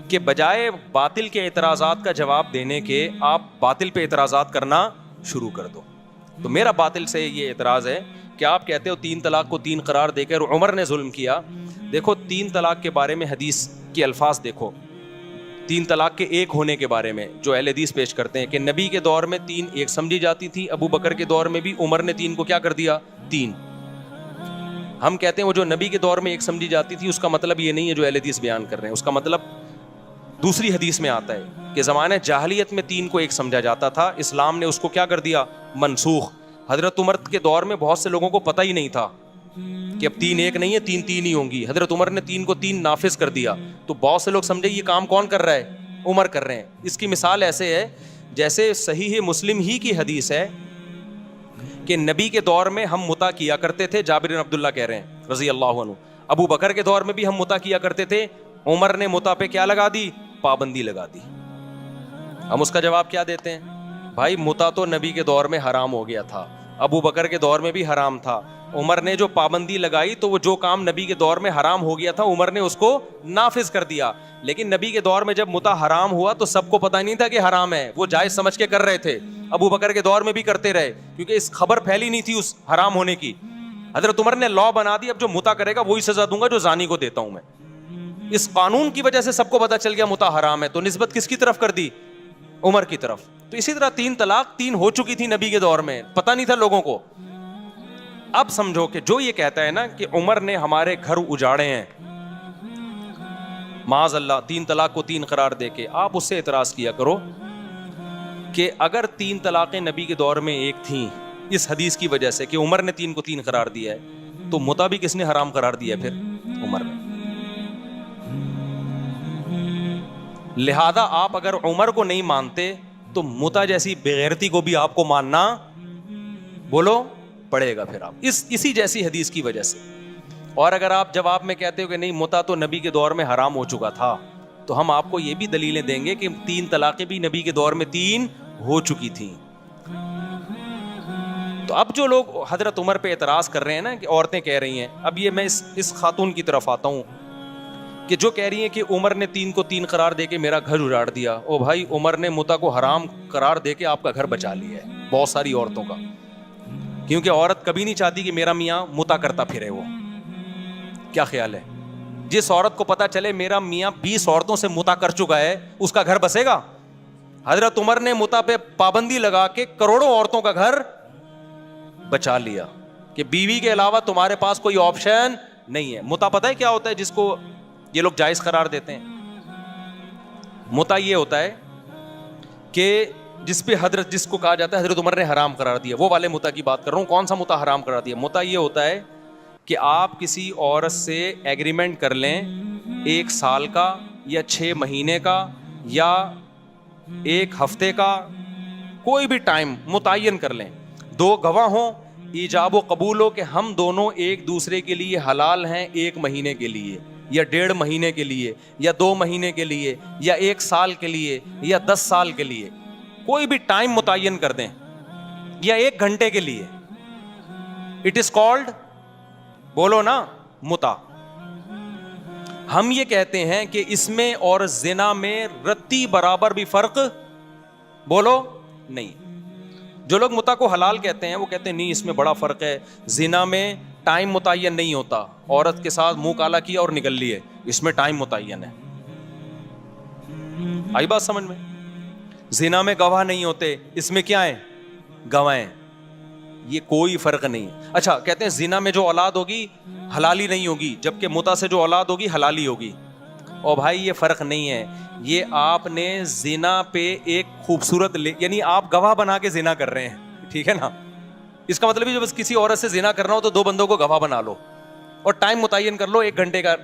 کہ بجائے باطل کے اعتراضات کا جواب دینے کے, آپ باطل پہ اعتراضات کرنا شروع کر دو. تو میرا باطل سے یہ اعتراض ہے کہ آپ کہتے ہو 3 طلاق کو 3 قرار دے کر عمر نے ظلم کیا. دیکھو 3 طلاق کے بارے میں حدیث کے الفاظ دیکھو, 3 طلاق کے ایک ہونے کے بارے میں جو اہل حدیث پیش کرتے ہیں کہ نبی کے دور میں 3 ایک سمجھی جاتی تھی, ابو بکر کے دور میں بھی, عمر نے 3 کو کیا کر دیا 3. ہم کہتے ہیں وہ جو نبی کے دور میں ایک سمجھی جاتی تھی اس کا مطلب یہ نہیں ہے جو اہل حدیث بیان کر رہے ہیں, اس کا مطلب دوسری حدیث میں آتا ہے کہ زمانہ جاہلیت میں 3 کو ایک سمجھا جاتا تھا, اسلام نے اس کو کیا کر دیا منسوخ. حضرت عمر کے دور میں بہت سے لوگوں کو پتہ ہی نہیں تھا کہ اب 3 ایک نہیں ہے 3 3 ہی ہوں گی. حضرت عمر نے 3 کو 3 نافذ کر دیا, تو بہت سے لوگ سمجھے یہ کام کون کر رہا ہے, عمر کر رہے ہیں. اس کی مثال ایسے ہے جیسے صحیح مسلم ہی کی حدیث ہے کہ نبی کے دور میں ہم متا کیا کرتے تھے, جابر بن عبداللہ کہہ رہے ہیں رضی اللہ عنہ. ابو بکر کے دور میں بھی ہم متا کیا کرتے تھے, عمر نے متا پہ کیا لگا دی, پابندی لگا دی. ہم اس کا جواب کیا دیتے ہیں, بھائی متا تو نبی کے دور میں حرام ہو گیا تھا, ابو بکر کے دور میں بھی حرام تھا, عمر نے جو پابندی لگائی تو وہ جو کام نبی کے دور میں حرام ہو گیا تھا عمر نے اس کو نافذ کر دیا. لیکن نبی کے دور میں جب متا حرام ہوا تو سب کو پتہ نہیں تھا کہ حرام ہے, وہ جائز سمجھ کے کر رہے تھے. ابو بکر کے دور میں بھی کرتے رہے کیونکہ اس خبر پھیلی نہیں تھی اس حرام ہونے کی. حضرت عمر نے لا بنا دی, اب جو متا کرے گا وہی سزا دوں گا جو زانی کو دیتا ہوں میں. اس قانون کی وجہ سے سب کو پتہ چل گیا متا حرام ہے, تو نسبت کس کی طرف کر دی, عمر کی طرف. تو اسی طرح 3 طلاق 3 ہو چکی تھی نبی کے دور میں, پتہ نہیں تھا لوگوں کو. اب سمجھو کہ جو یہ کہتا ہے نا کہ عمر نے ہمارے گھر اجاڑے ہیں, معاذ اللہ 3 طلاق کو 3 قرار دے کے, آپ اس سے اعتراض کیا کرو کہ اگر 3 طلاقیں نبی کے دور میں ایک تھیں اس حدیث کی وجہ سے کہ عمر نے 3 کو 3 قرار دیا ہے, تو متا بھی کس نے حرام قرار دیا ہے, پھر عمر نے. لہذا آپ اگر عمر کو نہیں مانتے تو متا جیسی بغیرتی کو بھی آپ کو ماننا بولو پڑے گا پھر آپ اسی جیسی حدیث کی وجہ سے. اور اگر آپ جواب میں کہتے ہو کہ نہیں متا تو نبی کے دور میں حرام ہو چکا تھا, تو ہم آپ کو یہ بھی دلیلیں دیں گے کہ 3 طلاقیں بھی نبی کے دور میں 3 ہو چکی تھیں. تو اب جو لوگ حضرت عمر پہ اعتراض کر رہے ہیں نا کہ عورتیں کہہ رہی ہیں, اب یہ میں اس خاتون کی طرف آتا ہوں کہ جو کہہ رہی ہیں کہ عمر نے 3 کو 3 قرار دے کے میرا گھر اجاڑ دیا. او بھائی عمر نے متا کو حرام قرار دے کے آپ کا گھر بچا لیا ہے بہت ساری عورتوں کا, کیونکہ عورت کبھی نہیں چاہتی کہ میرا میاں متا کرتا پھرے. وہ کیا خیال ہے, جس عورت کو پتا چلے میرا میاں 20 عورتوں سے متا کر چکا ہے اس کا گھر بسے گا؟ حضرت عمر نے متا پہ پابندی لگا کے کروڑوں عورتوں کا گھر بچا لیا کہ بیوی کے علاوہ تمہارے پاس کوئی آپشن نہیں ہے. متا پتہ ہے کیا ہوتا ہے جس کو یہ لوگ جائز قرار دیتے ہیں؟ متا یہ ہوتا ہے کہ جس پہ جس کو کہا جاتا ہے حضرت عمر نے حرام قرار دیا, وہ والے متا کی بات کر رہا ہوں. کون سا متا حرام قرار دیا؟ متا یہ ہوتا ہے کہ آپ کسی عورت سے ایگریمنٹ کر لیں 1 سال کا یا 6 مہینے کا یا 1 ہفتے کا, کوئی بھی ٹائم متعین کر لیں, 2 گواہ ہوں, ایجاب و قبول ہو کہ ہم دونوں ایک دوسرے کے لیے حلال ہیں 1 مہینے کے لیے یا 1.5 مہینے کے لیے یا 2 مہینے کے لیے یا 1 سال کے لیے یا 10 سال کے لیے, کوئی بھی ٹائم متعین کر دیں یا 1 گھنٹے کے لیے. اٹ از کالڈ, بولو نا, متا. ہم یہ کہتے ہیں کہ اس میں اور زنا میں رتی برابر بھی فرق بولو نہیں. جو لوگ متا کو حلال کہتے ہیں وہ کہتے ہیں نہیں اس میں بڑا فرق ہے, زنا میں ٹائم متعین نہیں ہوتا, عورت کے ساتھ منہ کالا کیا اور نکل لیے, اس میں ٹائم متعین ہے. آئی بات سمجھ میں؟ زنا میں گواہ نہیں ہوتے, اس میں کیا ہے, گواہ ہیں, یہ کوئی فرق نہیں. اچھا کہتے ہیں زنا میں جو اولاد ہوگی حلالی نہیں ہوگی, جبکہ متا سے جو اولاد ہوگی حلالی ہوگی. اور بھائی یہ فرق نہیں ہے, یہ آپ نے زنا پہ ایک خوبصورت یعنی آپ گواہ بنا کے زنا کر رہے ہیں, ٹھیک ہے نا. اس کا مطلب ہے جب کسی عورت سے زنا کرنا ہو تو 2 بندوں کو گواہ بنا لو اور ٹائم متعین کر لو 1 گھنٹے کا.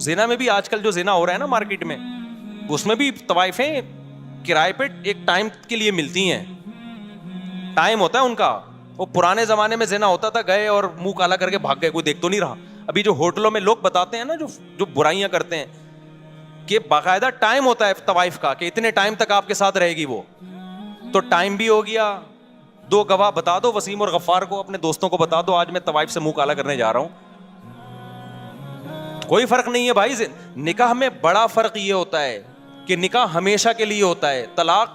زنا میں بھی آج کل جو زنا ہو رہا ہے نا مارکیٹ میں, اس میں بھی طوائفیں کرائے پہ ایک ٹائم کے لیے ملتی ہیں, ٹائم ہوتا ہے ان کا. وہ پرانے زمانے میں زنا ہوتا تھا, گئے اور منہ کالا کر کے بھاگ گئے, کوئی دیکھ تو نہیں رہا. ابھی جو ہوٹلوں میں لوگ بتاتے ہیں نا جو برائیاں کرتے ہیں کہ باقاعدہ ٹائم ہوتا ہے طوائف کا کہ اتنے ٹائم تک آپ کے ساتھ رہے گی وہ, تو ٹائم بھی ہو گیا. 2 گواہ بتا دو, وسیم اور غفار کو, اپنے دوستوں کو بتا دو آج میں طوائف سے منہ کالا کرنے جا رہا ہوں. کوئی فرق نہیں ہے بھائی. نکاح میں بڑا فرق یہ ہوتا ہے کہ نکاح ہمیشہ کے لیے ہوتا ہے, طلاق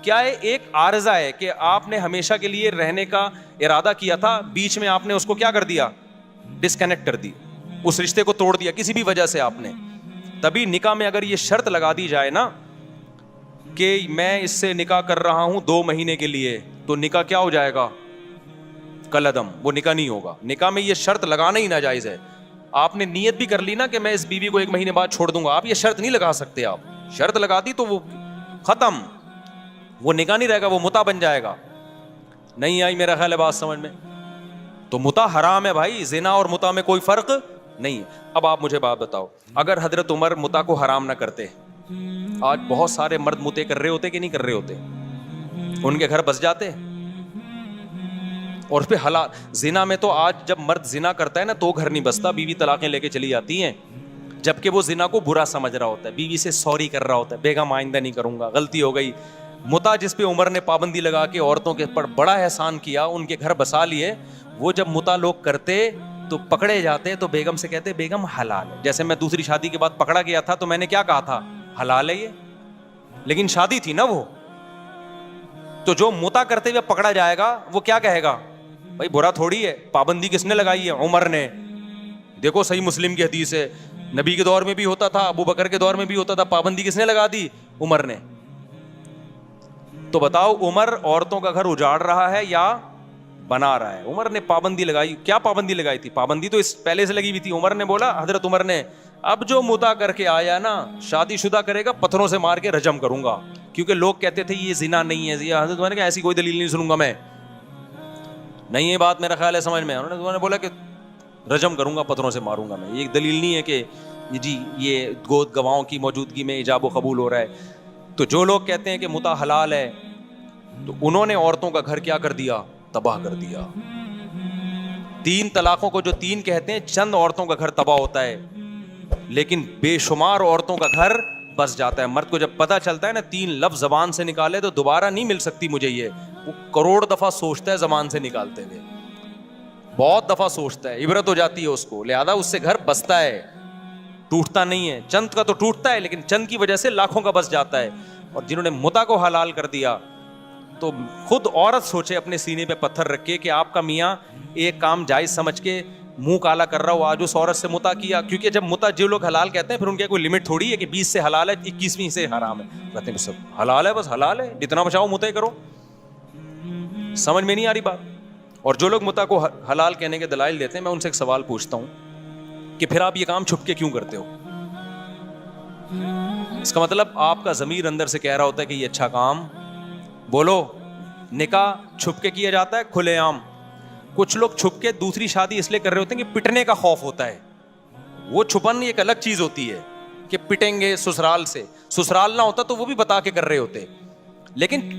کیا ہے؟ ایک عارضہ ہے کہ آپ نے ہمیشہ کے لیے رہنے کا ارادہ کیا تھا, بیچ میں آپ نے اس کو کیا کر دیا؟ ڈسکنیکٹ کر دی, اس رشتے کو توڑ دیا کسی بھی وجہ سے آپ نے. تبھی نکاح میں اگر یہ شرط لگا دی جائے نا کہ میں اس سے نکاح کر رہا ہوں 2 مہینے کے لیے, تو نکاح کیا ہو جائے گا؟ کالعدم, وہ نکاح نہیں ہوگا. نکاح میں یہ شرط لگانا ہی ناجائز ہے. آپ نے نیت بھی کر لی نا کہ میں اس بیوی کو 1 مہینے بعد چھوڑ دوں گا, آپ یہ شرط نہیں لگا سکتے. آپ شرط لگا دی تو وہ ختم, وہ نکاح نہیں رہے گا, وہ متع بن جائے گا. نہیں آئی میرا خیال ہے بات سمجھ میں؟ تو متع حرام ہے بھائی, زنا اور متع میں کوئی فرق نہیں ہے. اب آپ مجھے بات بتاؤ, اگر حضرت عمر متع کو حرام نہ کرتے, آج بہت سارے مرد متع کر رہے ہوتے کہ نہیں کر رہے ہوتے؟ ان کے گھر بس جاتے. اور پھر حلال زنا میں تو آج جب مرد زنا کرتا ہے نا تو گھر نہیں بستا, بیوی طلاقیں لے کے چلی جاتی ہیں, جبکہ وہ زنا کو برا سمجھ رہا ہوتا ہے, بیوی سے سوری کر رہا ہوتا ہے, بیگم آئندہ نہیں کروں گا, غلطی ہو گئی. متع جس پہ عمر نے پابندی لگا کے عورتوں کے پر بڑا احسان کیا, ان کے گھر بسا لیے, وہ جب متع لوگ کرتے تو پکڑے جاتے تو بیگم سے کہتے بیگم حلال ہے. جیسے میں دوسری شادی کے بعد پکڑا گیا تھا تو میں نے کیا کہا تھا؟ حلال ہے یہ, لیکن شادی تھی نا وہ. تو جو متع کرتے ہوئے پکڑا جائے گا وہ کیا کہے گا؟ بھائی برا تھوڑی ہے, پابندی کس نے لگائی ہے؟ عمر نے. دیکھو صحیح مسلم کی حدیث ہے, نبی کے دور میں بھی ہوتا تھا, ابو بکر کے دور میں بھی ہوتا تھا, پابندی کس نے لگا دی؟ عمر نے. تو بتاؤ عمر عورتوں کا گھر اجاڑ رہا ہے یا بنا رہا ہے؟ عمر نے پابندی لگائی. کیا پابندی لگائی تھی؟ پابندی تو اس پہلے سے لگی ہوئی تھی. عمر نے بولا, حضرت عمر نے, اب جو متع کر کے آیا نا شادی شدہ کرے گا پتھروں سے مار کے رجم کروں گا, کیونکہ لوگ کہتے تھے یہ زنا نہیں ہے. حضرت عمر نے کہا ایسی کوئی دلیل نہیں سنوں گا میں, نہیں یہ بات میرا خیال ہے سمجھ میں. انہوں نے بولا کہ رجم کروں گا, پتھروں سے ماروں گا میں. یہ ایک دلیل نہیں ہے کہ جی یہ گود گواہوں کی موجودگی میں ایجاب و قبول ہو رہا ہے. تو جو لوگ کہتے ہیں کہ متع حلال ہے, تو انہوں نے عورتوں کا گھر کیا کر دیا؟ تباہ کر دیا. 3 طلاقوں کو جو 3 کہتے ہیں, چند عورتوں کا گھر تباہ ہوتا ہے, لیکن بے شمار عورتوں کا گھر بس جاتا ہے. مرد کو جب پتہ چلتا ہے نا 3 لفظ زبان سے نکالے تو دوبارہ نہیں مل سکتی مجھے, یہ وہ کروڑ دفعہ سوچتا ہے زبان سے نکالتے ہوئے, بہت دفعہ سوچتا ہے, عبرت ہو جاتی ہے اس کو, لہذا اس سے گھر بستا ہے, ٹوٹتا نہیں ہے. چند کا تو ٹوٹتا ہے, لیکن چند کی وجہ سے لاکھوں کا بس جاتا ہے. اور جنہوں نے متع کو حلال کر دیا, تو خود عورت سوچے اپنے سینے پہ پتھر رکھ کے کہ آپ کا میاں ایک کام جائز سمجھ کے منہ کالا کر رہا ہو, آج اس عورت سے متع کیا. کیونکہ جب متع جو لوگ حلال کہتے ہیں پھر ان کی کوئی لمٹ تھوڑی ہے کہ 20 سے حلال ہے 21ویں سے حرام ہے. کہتے ہیں سب حلال ہے, بس حلال ہے, جتنا بچاؤ متع کرو. سمجھ میں نہیں آ رہی بات. اور جو لوگ متع کو حلال کہنے کے دلائل دیتے ہیں, میں ان سے ایک سوال پوچھتا ہوں کہ پھر آپ یہ کام چھپ کے کیوں کرتے ہو؟ اس کا مطلب آپ کا ضمیر اندر سے کہہ رہا ہوتا ہے کہ یہ اچھا کام, بولو. نکاح چھپ کے کیا جاتا ہے, کھلے عام. کچھ لوگ چھپ کے دوسری شادی اس لیے کر رہے ہوتے ہیں کہ پٹنے کا خوف ہوتا ہے. وہ چھپن ایک الگ چیز ہوتی ہے کہ پٹیں گے سسرال سے, سسرال نہ ہوتا تو وہ بھی بتا کے کر رہے ہوتے, لیکن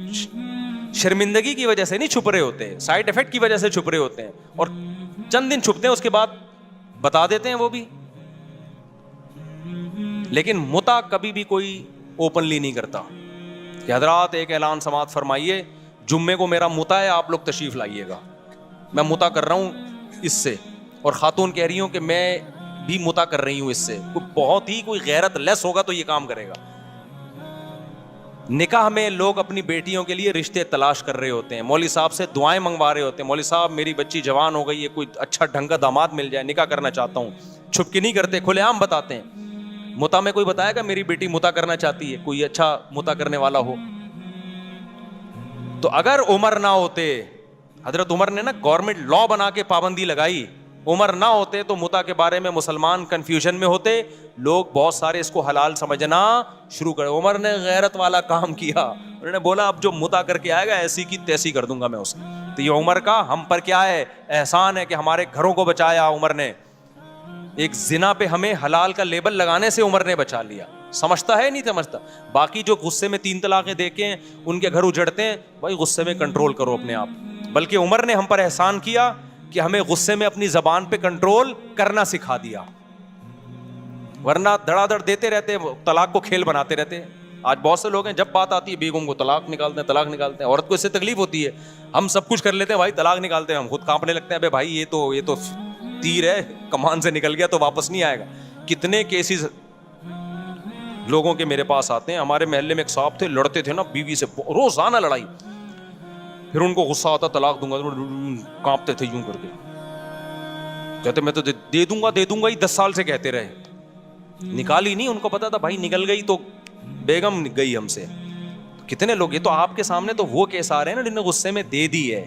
شرمندگی کی وجہ سے نہیں چھپ رہے ہوتے, سائڈ افیکٹ کی وجہ سے چھپ رہے ہوتے ہیں, اور چند دن چھپتے ہیں اس کے بعد بتا دیتے ہیں وہ بھی. لیکن متع کبھی بھی کوئی اوپنلی نہیں کرتا کہ حضرات ایک اعلان سماعت فرمائیے, جمعے کو میرا متع ہے, آپ لوگ تشریف لائیے گا, میں متع کر رہا ہوں اس سے. اور خاتون کہہ رہی ہوں کہ میں بھی متع کر رہی ہوں اس سے. بہت ہی کوئی غیرت لیس ہوگا تو یہ کام کرے گا. نکاح میں لوگ اپنی بیٹیوں کے لیے رشتے تلاش کر رہے ہوتے ہیں, مولوی صاحب سے دعائیں منگوا رہے ہوتے ہیں, مولوی صاحب میری بچی جوان ہو گئی ہے, کوئی اچھا ڈھنگ کا داماد مل جائے, نکاح کرنا چاہتا ہوں. چھپ کے نہیں کرتے, کھلے عام بتاتے ہیں. متع میں کوئی بتائے گا میری بیٹی متع کرنا چاہتی ہے, کوئی اچھا متع کرنے والا ہو. تو اگر عمر نہ ہوتے, حضرت عمر نے نا گورنمنٹ لا بنا کے پابندی لگائی, عمر نہ ہوتے تو متع کے بارے میں مسلمان کنفیوژن میں ہوتے, لوگ بہت سارے اس کو حلال سمجھنا شروع کرے. عمر نے غیرت والا کام کیا, انہوں نے بولا اب جو متع کر کے آئے گا ایسی کی تیسی کر دوں گا میں اس کو. تو یہ عمر کا ہم پر کیا ہے احسان ہے کہ ہمارے گھروں کو بچایا عمر نے. ایک زنا پہ ہمیں حلال کا لیبل لگانے سے عمر نے بچا لیا. سمجھتا ہے نہیں سمجھتا. باقی جو غصے میں 3 طلاقیں دے کے ان کے گھر اجڑتے ہیں, بھائی غصے میں کنٹرول کرو اپنے آپ. بلکہ عمر نے ہم پر احسان کیا کہ ہمیں غصے میں اپنی زبان پہ کنٹرول کرنا سکھا دیا, ورنہ دھڑا دھڑ دیتے رہتے, طلاق کو کھیل بناتے رہتے. آج بہت سے لوگ ہیں جب بات آتی ہے بیگم کو طلاق نکالتے ہیں. عورت کو اس سے تکلیف ہوتی ہے, ہم سب کچھ کر لیتے ہیں بھائی, طلاق نکالتے ہیں, ہم خود کانپنے لگتے ہیں, بھائی یہ تو تیر ہے, کمان سے نکل گیا تو واپس نہیں آئے گا. کتنے کیسز لوگوں کے میرے پاس آتے ہیں. ہمارے محلے میں ایک صاحب تھے, لڑتے تھے نا بیوی سے, روزانہ لڑائی. پھر ان کو غصہ آتا, طلاق دوں گا, کانپتے تھے یوں کر کے, کہتے میں تو دے دوں گا ہی. 10 سال سے کہتے رہے, نکالی نہیں. ان کو پتا تھا بھائی نکل گئی تو بیگم گئی ہم سے. کتنے لوگ, یہ تو آپ کے سامنے تو وہ کیس آ رہے ہیں نا جن نے غصے میں دے دی ہے.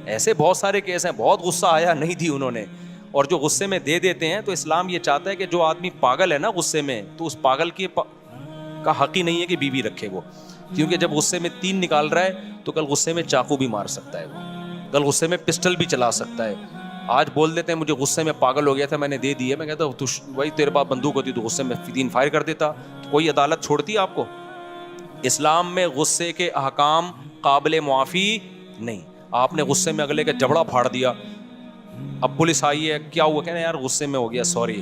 ایسے بہت سارے کیس ہیں, بہت غصہ آیا, نہیں دی انہوں نے, اور جو غصے میں دے دیتے ہیں. تو اسلام یہ چاہتا ہے کہ جو آدمی پاگل ہے نا غصے میں, تو اس پاگل کا حق ہی نہیں ہے کہ بیوی رکھے وہ, کیونکہ جب غصے میں 3 نکال رہا ہے تو کل غصے میں چاقو بھی مار سکتا ہے, وہ کل غصے میں پسٹل بھی چلا سکتا ہے. آج بول دیتے ہیں مجھے غصے میں پاگل ہو گیا تھا, میں نے دے دی ہے. میں کہتا ہوں وہی تیرے پاس بندوق ہوتی تو غصے میں 3 فائر کر دیتا, تو کوئی عدالت چھوڑتی ہے آپ کو؟ اسلام میں غصے کے احکام قابل معافی نہیں. آپ نے غصے میں اگلے کا جبڑا پھاڑ دیا, اب پولیس آئی ہے, کیا ہوا, کہنا یار غصے میں ہو گیا, سوری.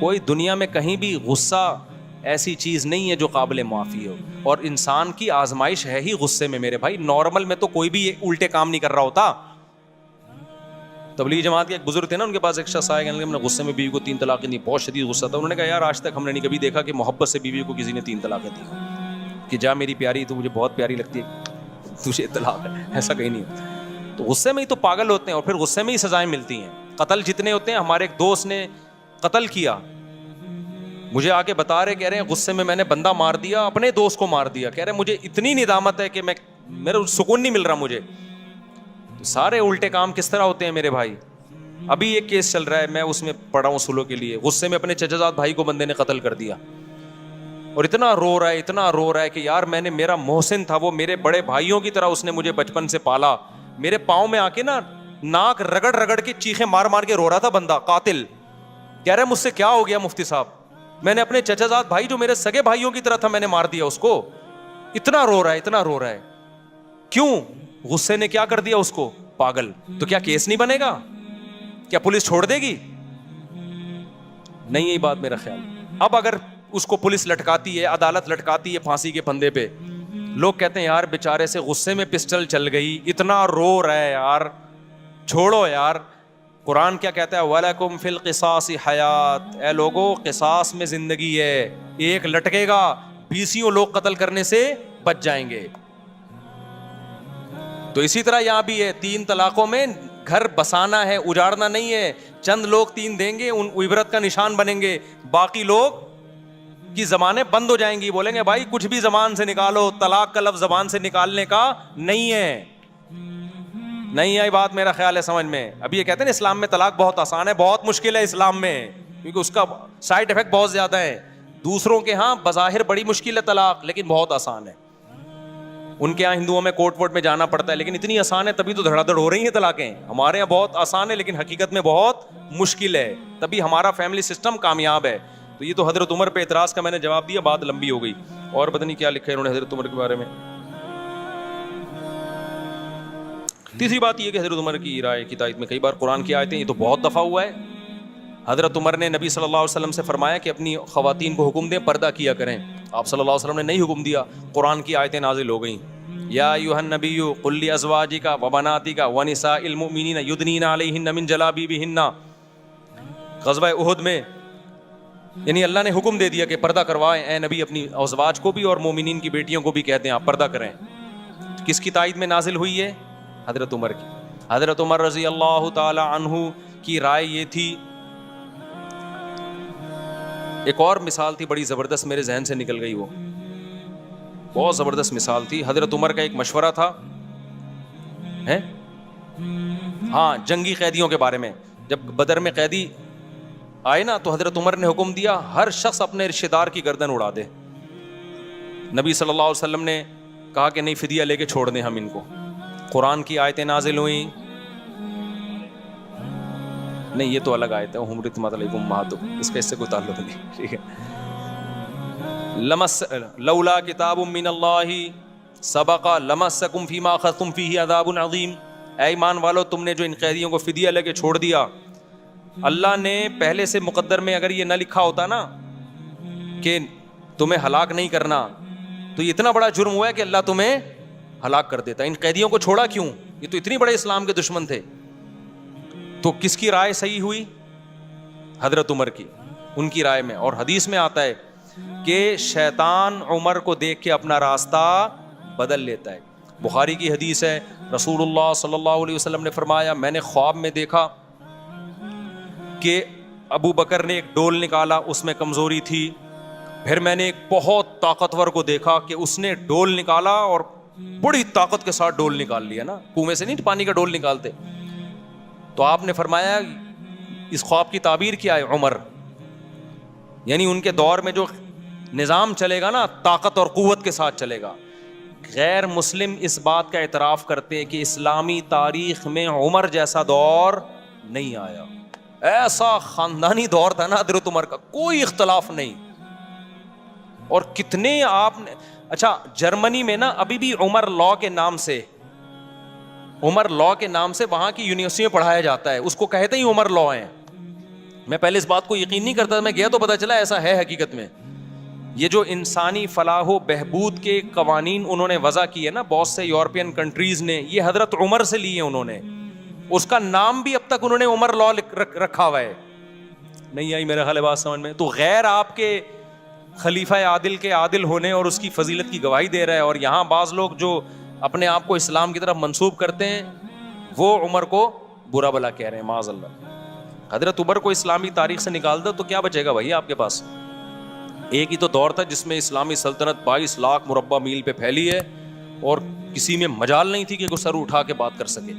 کوئی دنیا میں کہیں بھی غصہ ایسی چیز نہیں ہے جو قابل معافی ہو, اور انسان کی آزمائش ہے ہی غصے میں میرے بھائی. نارمل میں تو کوئی بھی الٹے کام نہیں کر رہا ہوتا. تبلیغ جماعت کے ایک بزرگ تھے نا, ان کے پاس ایک شخص آیا, کہنے لگا میں نے غصے میں بیوی کو 3 طلاقیں دی, بہت شدید غصہ تھا. انہوں نے کہا یار آج تک ہم نے نہیں کبھی دیکھا کہ محبت سے بیوی کو کسی نے 3 طلاقیں دی, کہ جا میری پیاری تو مجھے بہت پیاری لگتی ہے, تجھے طلاق ہے, ایسا کہیں نہیں ہوتا. تو غصے میں ہی تو پاگل ہوتے ہیں, اور پھر غصے میں ہی سزائیں ملتی ہیں. قتل جتنے ہوتے ہیں, ہمارے ایک دوست نے قتل کیا, مجھے آ کے بتا رہے, کہہ رہے ہیں غصے میں میں نے بندہ مار دیا, اپنے دوست کو مار دیا. کہہ رہے مجھے اتنی ندامت ہے کہ میرا سکون نہیں مل رہا مجھے. تو سارے الٹے کام کس طرح ہوتے ہیں میرے بھائی. ابھی ایک کیس چل رہا ہے, میں اس میں پڑھا ہوں سلو کے لیے. غصے میں اپنے چچا زاد بھائی کو بندے نے قتل کر دیا, اور اتنا رو رہا ہے کہ یار میں نے, میرا محسن تھا وہ, میرے بڑے بھائیوں کی طرح اس نے مجھے بچپن سے پالا. میرے پاؤں میں آ کے نا ناک رگڑ کے چیخیں مار کے رو رہا تھا بندہ قاتل. کہہ رہے مجھ سے کیا ہو گیا مفتی صاحب, میں نے اپنے چچا زاد بھائی جو میرے سگے بھائیوں کی طرح تھا میں نے مار دیا اس کو. اتنا رو رہا ہے. کیوں؟ غصے نے کیا کر دیا اس کو, پاگل. تو کیا کیس نہیں بنے گا؟ کیا پولیس چھوڑ دے گی؟ نہیں, یہی بات میرا خیال. اب اگر اس کو پولیس لٹکاتی ہے, عدالت لٹکاتی ہے پھانسی کے پھندے پہ, لوگ کہتے ہیں یار بیچارے سے غصے میں پسٹل چل گئی, اتنا رو رہا ہے یار, چھوڑو یار. قرآن کیا کہتا ہے, وَلَكُمْ فِي الْقِصَاصِ حَيَاةٌ, اے لوگو قصاص میں زندگی ہے. ایک لٹکے گا, 20 لوگ قتل کرنے سے بچ جائیں گے. تو اسی طرح یہاں بھی ہے, 3 طلاقوں میں گھر بسانا ہے, اجاڑنا نہیں ہے. چند لوگ 3 دیں گے, ان عبرت کا نشان بنیں گے, باقی لوگ کی زبانیں بند ہو جائیں گی, بولیں گے بھائی کچھ بھی زبان سے نکالو, طلاق کا لفظ زبان سے نکالنے کا نہیں ہے. نہیں آئی بات میرا خیال ہے سمجھ میں. ابھی یہ کہتے ہیں اسلام میں طلاق بہت آسان ہے, بہت مشکل ہے اسلام میں, کیونکہ اس کا سائڈ افیکٹ بہت زیادہ ہے. دوسروں کے ہاں بظاہر بڑی مشکل ہے طلاق, لیکن بہت آسان ہے. ان کے یہاں ہندوؤں میں کورٹ وورٹ میں جانا پڑتا ہے, لیکن اتنی آسان ہے تبھی تو دھڑا دھڑ ہو رہی ہیں طلاقیں. ہمارے یہاں بہت آسان ہے لیکن حقیقت میں بہت مشکل ہے, تبھی ہمارا فیملی سسٹم کامیاب ہے. تو یہ تو حضرت عمر پہ اعتراض کا میں نے جواب دیا, بات لمبی ہو گئی. اور پتہ نہیں کیا لکھا ہے انہوں نے حضرت عمر کے بارے میں. تیسری بات یہ کہ حضرت عمر کی رائے کی تائید میں کئی بار قرآن کی آیتیں, یہ تو بہت دفعہ ہوا ہے. حضرت عمر نے نبی صلی اللہ علیہ وسلم سے فرمایا کہ اپنی خواتین کو حکم دیں پردہ کیا کریں. آپ صلی اللہ علیہ وسلم نے نہیں حکم دیا, قرآن کی آیتیں نازل ہو گئیں. یا ایھا النبی قل لازواجک وبناتک ونساء المؤمنین یدنین علیہن من جلابیبہن. غزوہ احد میں یعنی اللہ نے حکم دے دیا کہ پردہ کروائیں. اے نبی اپنی ازواج کو بھی اور مومنین کی بیٹیوں کو بھی کہتے ہیں آپ پردہ کریں. کس کی تائید میں نازل ہوئی ہے؟ حضرت عمر کی. حضرت عمر رضی اللہ تعالی عنہ کی رائے یہ تھی. ایک اور مثال تھی بڑی زبردست, میرے ذہن سے نکل گئی, وہ بہت زبردست مثال تھی. حضرت عمر کا ایک مشورہ تھا ہاں جنگی قیدیوں کے بارے میں. جب بدر میں قیدی آئے نا تو حضرت عمر نے حکم دیا ہر شخص اپنے رشتہ دار کی گردن اڑا دے. نبی صلی اللہ علیہ وسلم نے کہا کہ نہیں, فدیہ لے کے چھوڑ دیں ہم ان کو. قرآن کی آیتیں نازل ہوئیں. نہیں یہ تو الگ آیت ہے, حرمت علیکم امہاتکم, اس کا اس سے کوئی تعلق نہیں. ٹھیک ہے. لولا کتاب من اللہ سبق لمسکم فیما اخذتم فیہ عذاب عظیم. اے ایمان والو, تم نے جو ان قیدیوں کو فدیہ لے کے چھوڑ دیا, اللہ نے پہلے سے مقدر میں اگر یہ نہ لکھا ہوتا نا کہ تمہیں ہلاک نہیں کرنا, تو یہ اتنا بڑا جرم ہوا ہے کہ اللہ تمہیں ہلاک کر دیتا. ان قیدیوں کو چھوڑا کیوں؟ یہ تو اتنی بڑے اسلام کے دشمن تھے. تو کس کی رائے صحیح ہوئی؟ حضرت عمر کی, ان کی رائے میں. اور حدیث میں آتا ہے کہ شیطان عمر کو دیکھ کے اپنا راستہ بدل لیتا ہے. بخاری کی حدیث ہے, رسول اللہ صلی اللہ علیہ وسلم نے فرمایا, میں نے خواب میں دیکھا کہ ابو بکر نے ایک ڈول نکالا, اس میں کمزوری تھی. پھر میں نے ایک بہت طاقتور کو دیکھا کہ اس نے ڈول نکالا اور بڑی طاقت کے ساتھ ڈول نکال لیا نا, کنویں سے نہیں پانی کا ڈول نکالتے. تو آپ نے فرمایا اس خواب کی تعبیر کیا ہے؟ عمر, یعنی ان کے دور میں جو نظام چلے گا نا طاقت اور قوت کے ساتھ چلے گا. غیر مسلم اس بات کا اعتراف کرتے ہیں کہ اسلامی تاریخ میں عمر جیسا دور نہیں آیا. ایسا خاندانی دور تھا نا حضرت عمر کا, کوئی اختلاف نہیں. اور کتنے آپ نے, اچھا جرمنی میں نا ابھی بھی عمر لا کے نام سے, عمر لا کے نام سے وہاں کی یونیورسٹی میں پڑھایا جاتا ہے, اس کو کہتے ہی عمر لا ہیں. میں پہلے اس بات کو یقین نہیں کرتا تھا, میں گیا تو پتا چلا ایسا ہے حقیقت میں. یہ جو انسانی فلاح و بہبود کے قوانین انہوں نے وضع کیے نا بہت سے یورپین کنٹریز نے, یہ حضرت عمر سے لیے انہوں نے. اس کا نام بھی اب تک انہوں نے عمر لا رکھا ہوا ہے. نہیں آئی میرا خیال بات سمجھ میں؟ تو غیر آپ کے خلیفہ عادل کے عادل ہونے اور اس کی فضیلت کی گواہی دے رہا ہے, اور یہاں بعض لوگ جو اپنے آپ کو اسلام کی طرف منسوب کرتے ہیں وہ عمر کو برا بلا کہہ رہے ہیں, معاذ اللہ. حضرت عمر کو اسلامی تاریخ سے نکال دو تو کیا بچے گا بھائی آپ کے پاس؟ ایک ہی تو دور تھا جس میں اسلامی سلطنت 22 لاکھ مربع میل پہ پھیلی ہے اور کسی میں مجال نہیں تھی کہ کوئی سر اٹھا کے بات کر سکے.